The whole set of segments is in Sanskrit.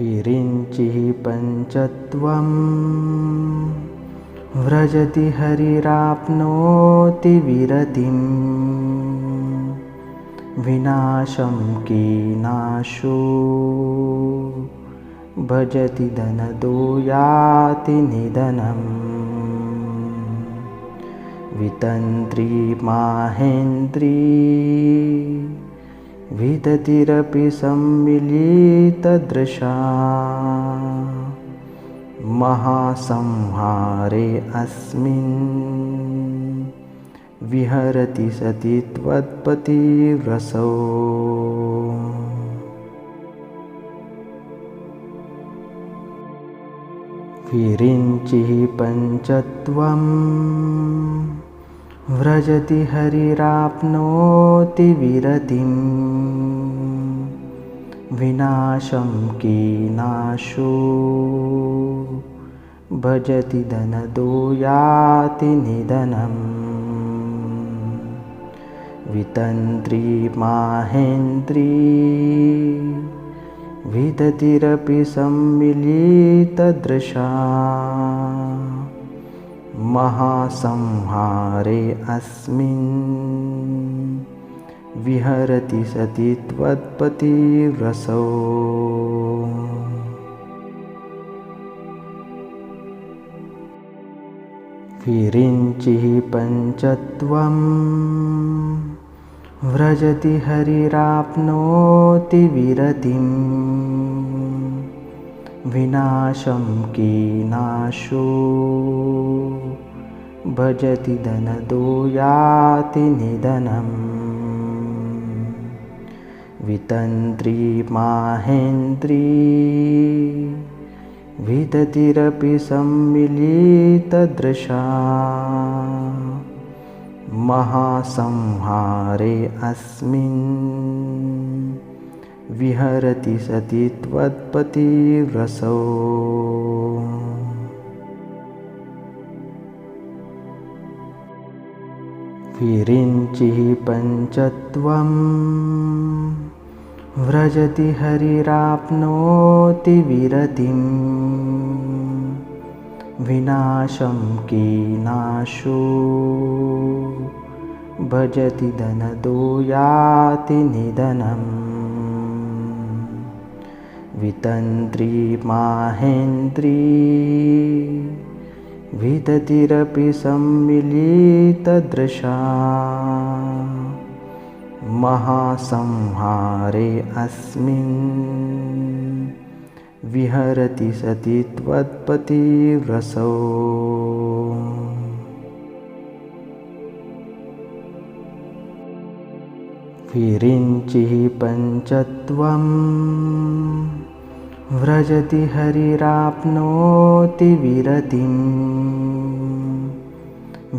विरिञ्चिः पञ्चत्वं व्रजति हरिराप्नोति विरतिं विनाशं कीनाशो भजति धनदो याति निधनम् वितन्त्री माहेन्द्री विदतिरपि सम्मिलितदृशा महासंहारे अस्मिन् विहरति सति त्वत्पतिरसौ विरिञ्चिः पञ्चत्वं व्रजति हरिराप्नोति विरतिं विनाशं कीनाशो भजति धनदो याति निधनम् वितन्त्री माहेन्द्री विदतिरपि सम्मिलितदृशा महासंहारे अस्मिन् विहरति सति त्वत्पतिरसौ विरिञ्चिः पञ्चत्वं व्रजति हरिराप्नोति विरतिं विनाशं कीनाशो भजति धनदो याति निधनम् वितन्त्री माहेन्द्री विदतिरपि सम्मिलितदृशा महासंहारे अस्मिन् विहरति सति त्वत्पतिरसौ विरिञ्चिः पञ्चत्वं व्रजति हरिराप्नोति विरतिं विनाशं कीनाशो भजति धनदो याति निधनम् वितन्त्री माहेन्द्री विदतिरपि सम्मिलितदृशा महासंहारे अस्मिन् विहरति सति त्वत्पतिरसौ विरिञ्चिः पञ्चत्वं व्रजति हरिराप्नोति विरतिं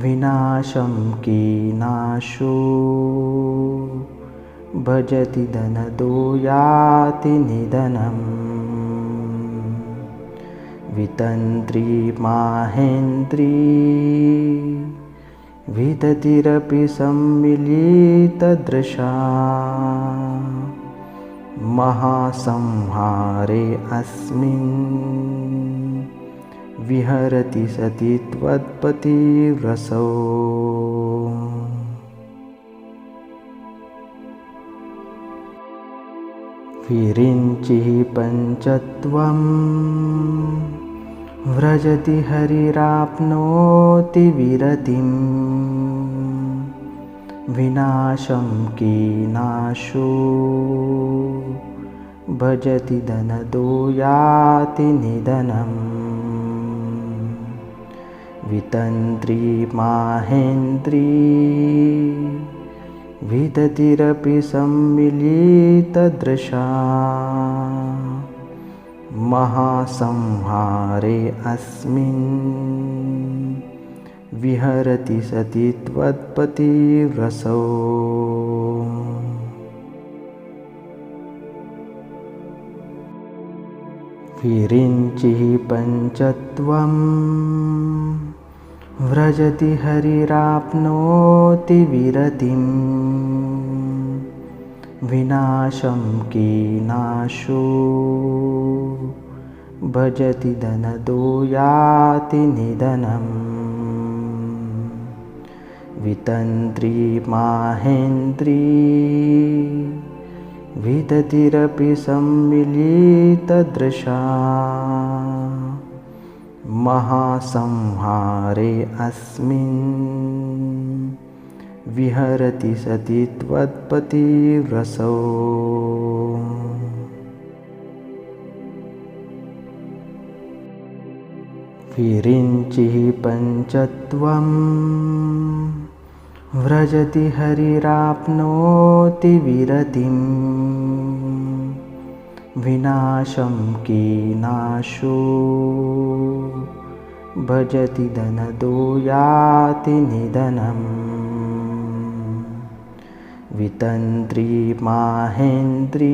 विनाशं कीनाशो भजति धनदो याति निधनम् वितन्त्री माहेन्द्री विदतिरपि सम्मिलितदृशा महासंहारे अस्मिन् विहरति सति त्वत्पतिरसौ विरिञ्चिः पञ्चत्वं व्रजति हरिराप्नोति विरतिं विनाशं कीनाशो भजति धनदो याति निधनम् वितन्त्री माहेन्द्री विदतिरपि सम्मिलितदृशा महासंहारे अस्मिन् विहरति सति त्वत्पतिरसौ विरिञ्चिः पञ्चत्वं व्रजति हरिराप्नोति विरतिं विनाशं कीनाशो भजति धनदो याति निधनम् वितन्त्री माहेन्द्री विदतिरपि सम्मिलितदृशा महासंहारे अस्मिन् विहरति सति त्वत्पतिरसौ विरिञ्चिः पञ्चत्वं व्रजति हरिराप्नोति विरतिं विनाशं कीनाशो भजति धनदो याति निधनम् वितन्त्री माहेन्द्री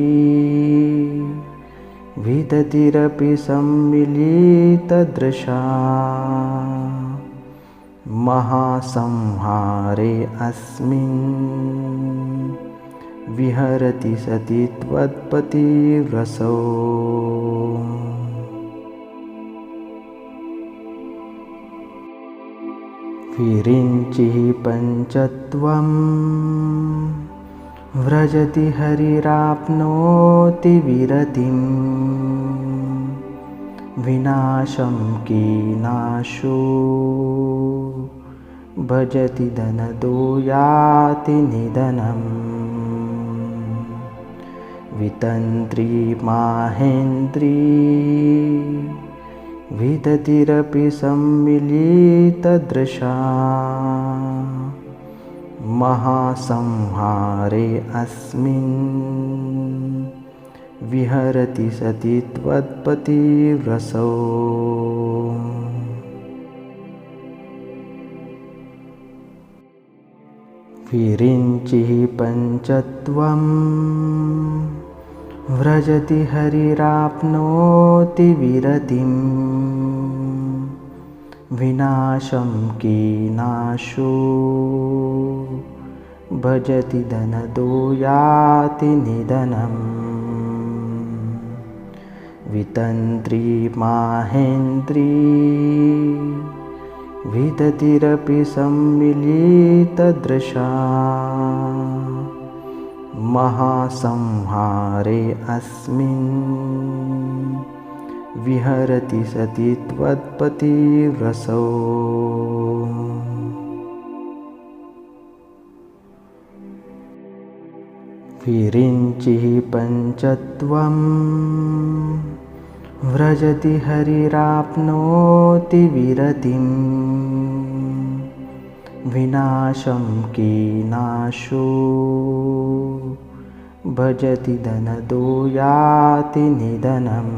विदतिरपि सम्मिलितदृशा महासंहारे अस्मिन् विहरति सति त्वत्पतिरसौ विरिञ्चिः पञ्चत्वं व्रजति हरिराप्नोति विरतिं विनाशं कीनाशो भजति धनदो याति निधनम् वितन्त्री माहेन्द्री विदतिरपि सम्मिलितदृशा महासंहारे अस्मिन् विहरति सति त्वत्पतिरसौ विरिञ्चिः पञ्चत्वं व्रजति हरिराप्नोति विरतिं विनाशं कीनाशो भजति धनदो याति निधनम् वितन्त्री माहेन्द्री विदतिरपि सम्मिलितदृशा महासंहारे अस्मिन् विहरति सति त्वत्पतिरसौ विरिञ्चिः पञ्चत्वं व्रजति हरिराप्नोति विरतिं विनाशं कीनाशो भजति धनदो याति निधनम्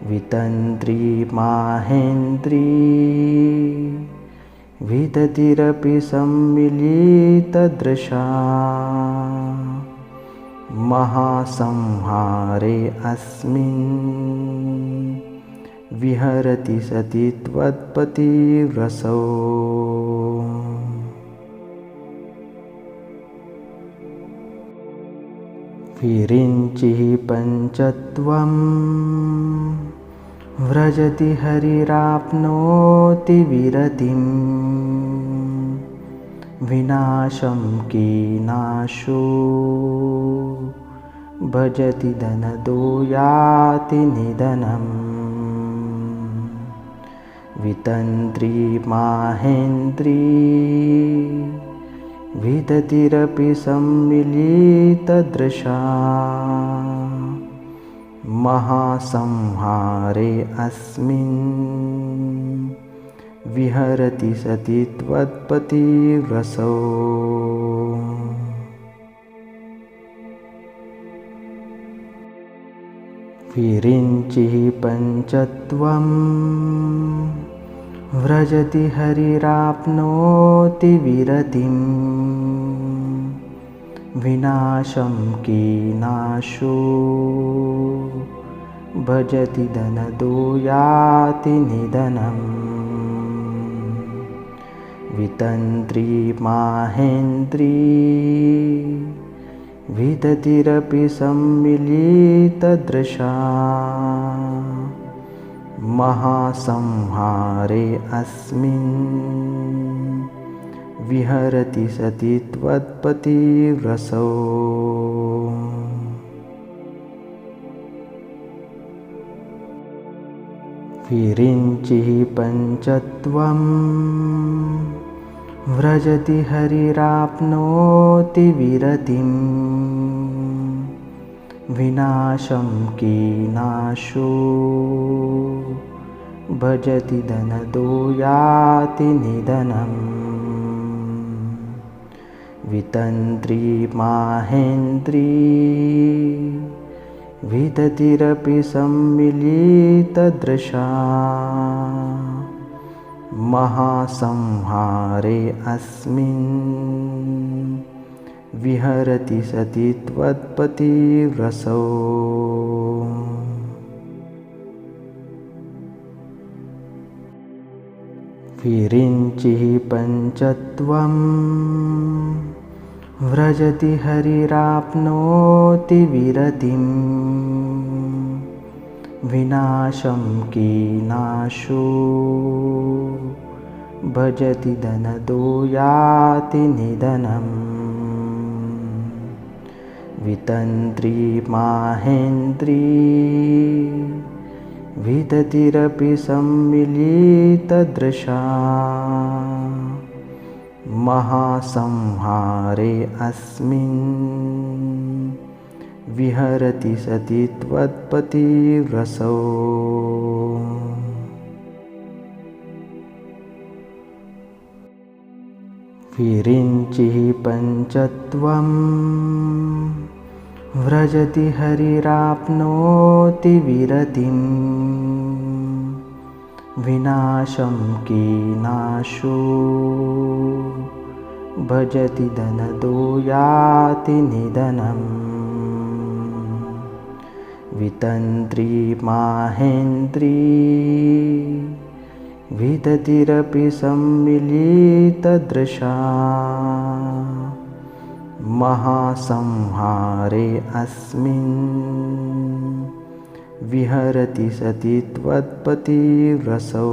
वितन्त्री माहेन्द्री विदतिरपि सम्मिलितदृशा महासंहारे अस्मिन् विहरति सति त्वत्पतिरसौ विरिञ्चिः पञ्चत्वं व्रजति हरिराप्नोति विरतिं विनाशं कीनाशो भजति धनदो याति निधनम् वितन्त्री माहेन्द्री विदतिरपि सम्मिलितदृशा महासंहारे अस्मिन् विहरति सति त्वत्पतिरसौ विरिञ्चिः पञ्चत्वं व्रजति हरिराप्नोति विरतिं विनाशं कीनाशो भजति धनदो याति निधनम् वितन्त्री माहेन्द्री विदतिरपि सम्मिलितदृशा महासंहारे अस्मिन् विहरति सति त्वत्पतिरसौ। विरिञ्चिः पञ्चत्वं व्रजति हरिराप्नोति विरतिं विनाशं कीनाशो भजति धनदो याति निधनम्। वितन्त्री माहेन्द्री विदतिरपि सम्मिलितदृशा महासंहारे अस्मिन् विहरति सति त्वत्पतिरसौ। विरिञ्चिः पञ्चत्वं व्रजति हरिराप्नोति विरतिं विनाशं कीनाशो भजति धनदो याति निधनम्। वितन्त्री माहेन्द्री विदतिरपि सम्मिलितदृशा महासंहारे अस्मिन् विहरति सति त्वत्पतिरसौ। विरिञ्चिः पञ्चत्वं व्रजति हरिराप्नोति विरतिं विनाशं कीनाशो भजति धनदो याति निधनम्। वितन्त्री माहेन्द्री विदतिरपि सम्मिलितदृशा महासंहारे अस्मिन् विहरति सति त्वत्पतिरसौ।